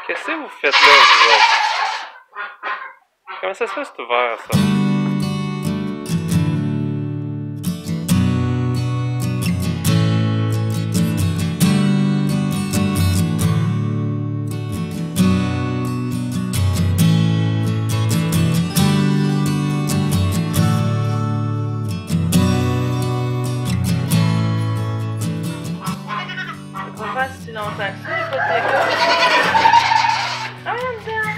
Qu'est-ce que vous faites là, vous autres? Comment ça se fait, c'est ouvert, ça? Pas si longtemps que ça, il n'y a pas de dégâts. Ah, là-dedans!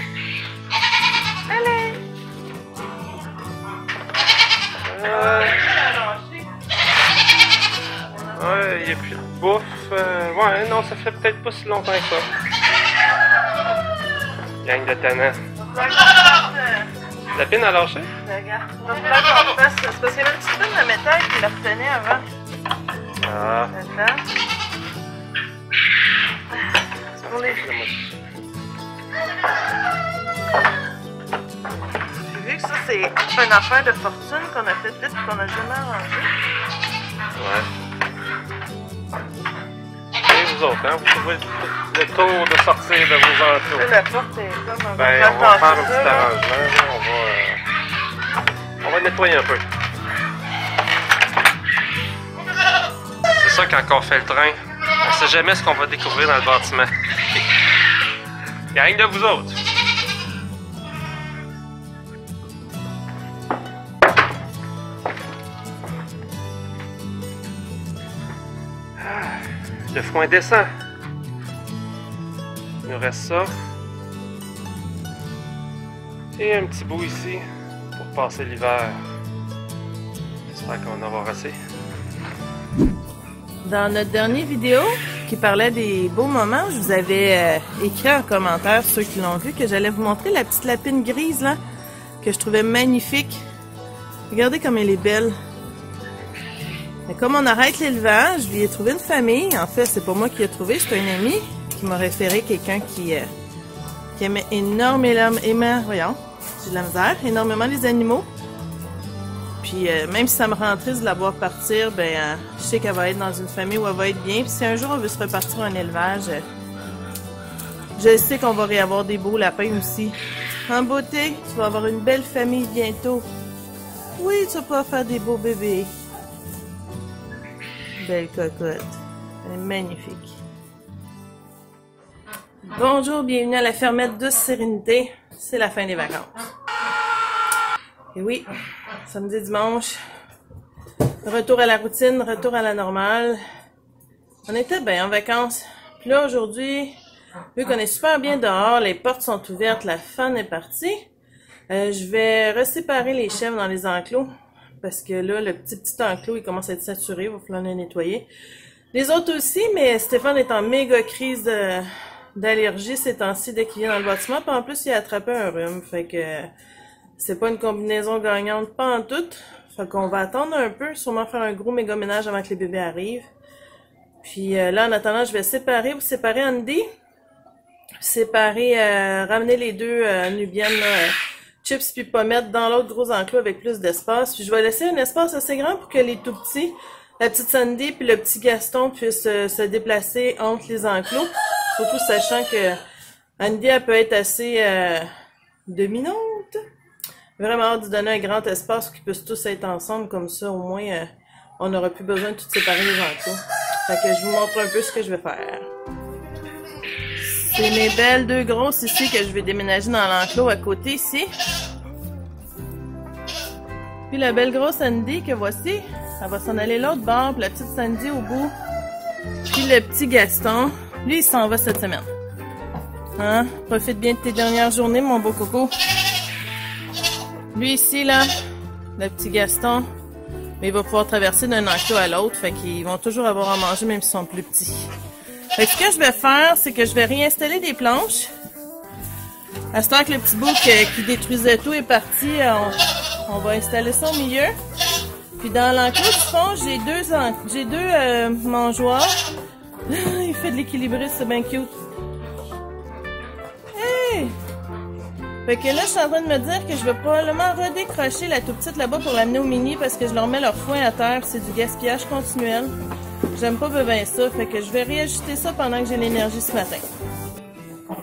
Allez! Ouais, il n'y a plus de bouffe. Ouais, non, ça fait peut-être pas si longtemps que ça. Gang de tannants. La pine a lâché? Regarde. C'est parce qu'il y avait une petite pine de métal qui la retenait avant. Ah. Attends. C'est pour les... J'ai vu que ça, c'est une affaire de fortune qu'on a fait vite et qu'on n'a jamais arrangé. Ouais. Et vous autres, hein? Vous trouvez le tour de sortir de vos enclos. La porte est comme un peu... Ben, on va faire un petit arrangement. Là. On va nettoyer un peu. C'est ça quand on fait le train. On sait jamais ce qu'on va découvrir dans le bâtiment. Gang de vous autres. Le foin descend. Il nous reste ça. Et un petit bout ici pour passer l'hiver. J'espère qu'on en aura assez. Dans notre dernière vidéo qui parlait des beaux moments, je vous avais écrit en commentaire, ceux qui l'ont vu, que j'allais vous montrer la petite lapine grise là, que je trouvais magnifique. Regardez comme elle est belle. Et comme on arrête l'élevage, je lui ai trouvé une famille. En fait, c'est pas moi qui l'ai trouvé, c'est un ami qui m'a référé quelqu'un qui aimait énormément, voyons, j'ai de la misère, énormément les animaux. Puis même si ça me rend triste de la voir partir, ben je sais qu'elle va être dans une famille où elle va être bien. Puis si un jour on veut se repartir en élevage, je sais qu'on va réavoir des beaux lapins aussi. En beauté, tu vas avoir une belle famille bientôt. Oui, tu vas pouvoir faire des beaux bébés. Belle cocotte. Elle est magnifique. Bonjour, bienvenue à la fermette Douce Sérénité. C'est la fin des vacances. Et oui, samedi, dimanche, retour à la routine, retour à la normale. On était bien en vacances. Puis là, aujourd'hui, vu qu'on est super bien dehors, les portes sont ouvertes, la fan est partie. Je vais reséparer les chèvres dans les enclos. Parce que là, le petit enclos, il commence à être saturé, il va falloir le nettoyer. Les autres aussi, mais Stéphane est en méga crise d'allergie ces temps-ci dès qu'il vient dans le bâtiment. Puis en plus, il a attrapé un rhume, fait que... C'est pas une combinaison gagnante, pas en tout. Fait qu'on va attendre un peu, sûrement faire un gros méga ménage avant que les bébés arrivent. Puis là, en attendant, je vais séparer Andy. Ramener les deux nubiennes, Chips puis Pommette, dans l'autre gros enclos avec plus d'espace. Puis je vais laisser un espace assez grand pour que les tout petits, la petite Sandy puis le petit Gaston puissent se déplacer entre les enclos. Surtout sachant que Andy, elle peut être assez dominante. Vraiment hâte de donner un grand espace pour qu'ils puissent tous être ensemble, comme ça, au moins, on n'aura plus besoin de tout séparer les enclos. Fait que je vous montre un peu ce que je vais faire. C'est mes belles deux grosses ici que je vais déménager dans l'enclos à côté ici. Puis la belle grosse Sandy que voici, elle va s'en aller l'autre bord, puis la petite Sandy au bout. Puis le petit Gaston, lui il s'en va cette semaine. Hein? Profite bien de tes dernières journées, mon beau coco. Lui ici, là, le petit Gaston, il va pouvoir traverser d'un enclos à l'autre, fait qu'ils vont toujours avoir à manger même s'ils sont plus petits. Fait que ce que je vais faire, c'est que je vais réinstaller des planches. À ce temps que le petit bouc qui détruisait tout est parti, on va installer ça au milieu. Puis dans l'enclos du fond, j'ai deux mangeoires. Il fait de l'équilibriste, c'est bien cute. Hey! Fait que là, je suis en train de me dire que je vais probablement redécrocher la tout petite là-bas pour l'amener au mini parce que je leur mets leur foin à terre, c'est du gaspillage continuel. J'aime pas bien ça, fait que je vais réajuster ça pendant que j'ai l'énergie ce matin.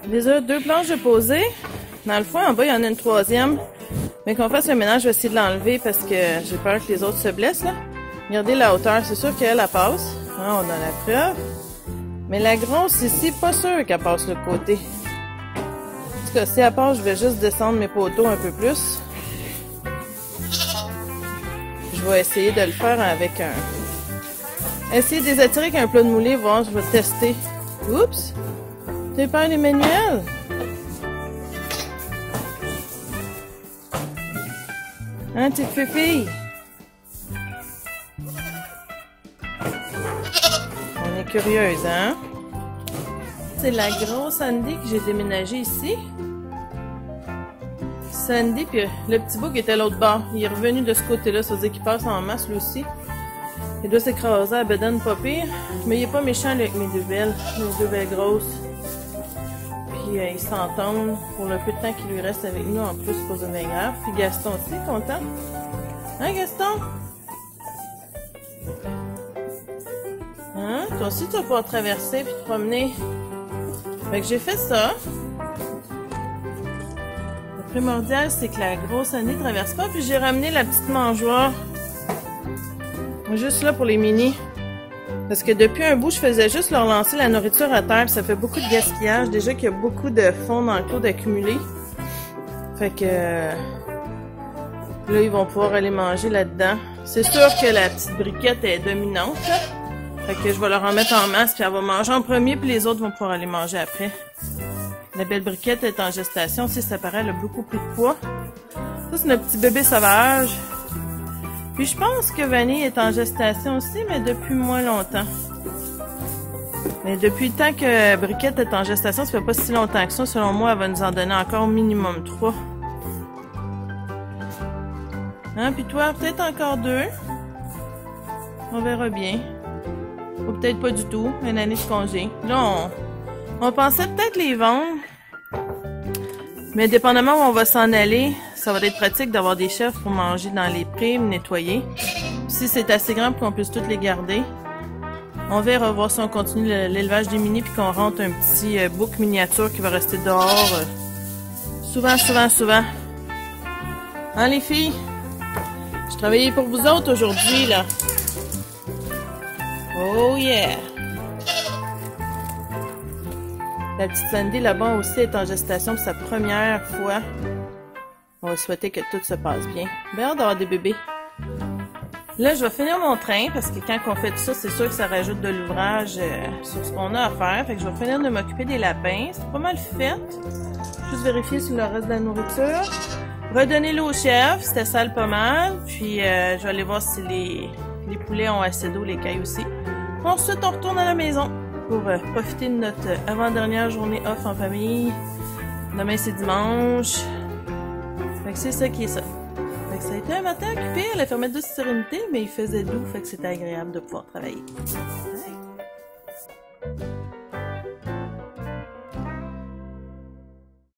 Déjà 2 planches de posée. Dans le fond, en bas, il y en a une 3e. Mais qu'on fasse le ménage, je vais essayer de l'enlever parce que j'ai peur que les autres se blessent, là. Regardez la hauteur. C'est sûr qu'elle, elle passe. Ah, on a la preuve. Mais la grosse ici, pas sûr qu'elle passe le côté. En tout cas, si elle passe, je vais juste descendre mes poteaux un peu plus. Je vais essayer de le faire avec un... Essayer de les attirer avec un plat de moulé, voir, je vais tester. Oups! T'as peur, Emmanuel? Hein, petite fille? On est curieuse, hein? C'est la grosse Sandy que j'ai déménagée ici. Sandy, puis le petit bout qui était à l'autre bord. Il est revenu de ce côté-là, ça veut dire qu'il passe en masse lui aussi. Il doit s'écraser à bedaine pas pire. Mais il est pas méchant là, avec mes 2 belles. Mes 2 belles grosses. Puis il s'entend pour le peu de temps qu'il lui reste avec nous en plus, c'est pas bien grave. Puis Gaston aussi, content. Hein, Gaston? Hein? Toi aussi, tu vas pouvoir traverser puis te promener. Fait que j'ai fait ça. Le primordial, c'est que la grosse année ne traverse pas. Puis j'ai ramené la petite mangeoire. Juste là pour les mini. Parce que depuis un bout, je faisais juste leur lancer la nourriture à terre. Puis ça fait beaucoup de gaspillage. Déjà qu'il y a beaucoup de fond dans le clos d'accumuler. Fait que... là, ils vont pouvoir aller manger là-dedans. C'est sûr que la petite briquette est dominante, là. Fait que je vais leur en mettre en masse, puis elle va manger en premier, puis les autres vont pouvoir aller manger après. La belle briquette est en gestation. Si ça paraît, elle a beaucoup pris de poids. Ça, c'est notre petit bébé sauvage. Puis je pense que Vanille est en gestation aussi, mais depuis moins longtemps. Mais depuis le temps que Briquette est en gestation, ça fait pas si longtemps que ça. Selon moi, elle va nous en donner encore minimum 3. Hein, puis toi, peut-être encore 2. On verra bien. Ou peut-être pas du tout. Une année de congé. Là, on pensait peut-être les vendre. Mais dépendamment où on va s'en aller, ça va être pratique d'avoir des chefs pour manger dans les prés, nettoyer. Si c'est assez grand pour qu'on puisse toutes les garder. On verra voir si on continue l'élevage des mini puis qu'on rentre un petit bouc miniature qui va rester dehors souvent. Hein les filles? Je travaillais pour vous autres aujourd'hui là. Oh yeah! La petite Sandy là-bas aussi est en gestation pour sa première fois. On va souhaiter que tout se passe bien. Bien hâte d'avoir des bébés. Là, je vais finir mon train parce que quand on fait tout ça, c'est sûr que ça rajoute de l'ouvrage sur ce qu'on a à faire. Fait que je vais finir de m'occuper des lapins. C'est pas mal fait. Juste vérifier sur le reste de la nourriture. Redonner l'eau au chef. C'était sale pas mal. Puis, je vais aller voir si les poulets ont assez d'eau, les cailles aussi. Ensuite, on retourne à la maison pour profiter de notre avant-dernière journée off en famille. Demain, c'est dimanche. Fait que c'est ça qui est ça. Fait que ça a été un matin occupé à la fermeture de sérénité, mais il faisait doux, fait que c'était agréable de pouvoir travailler.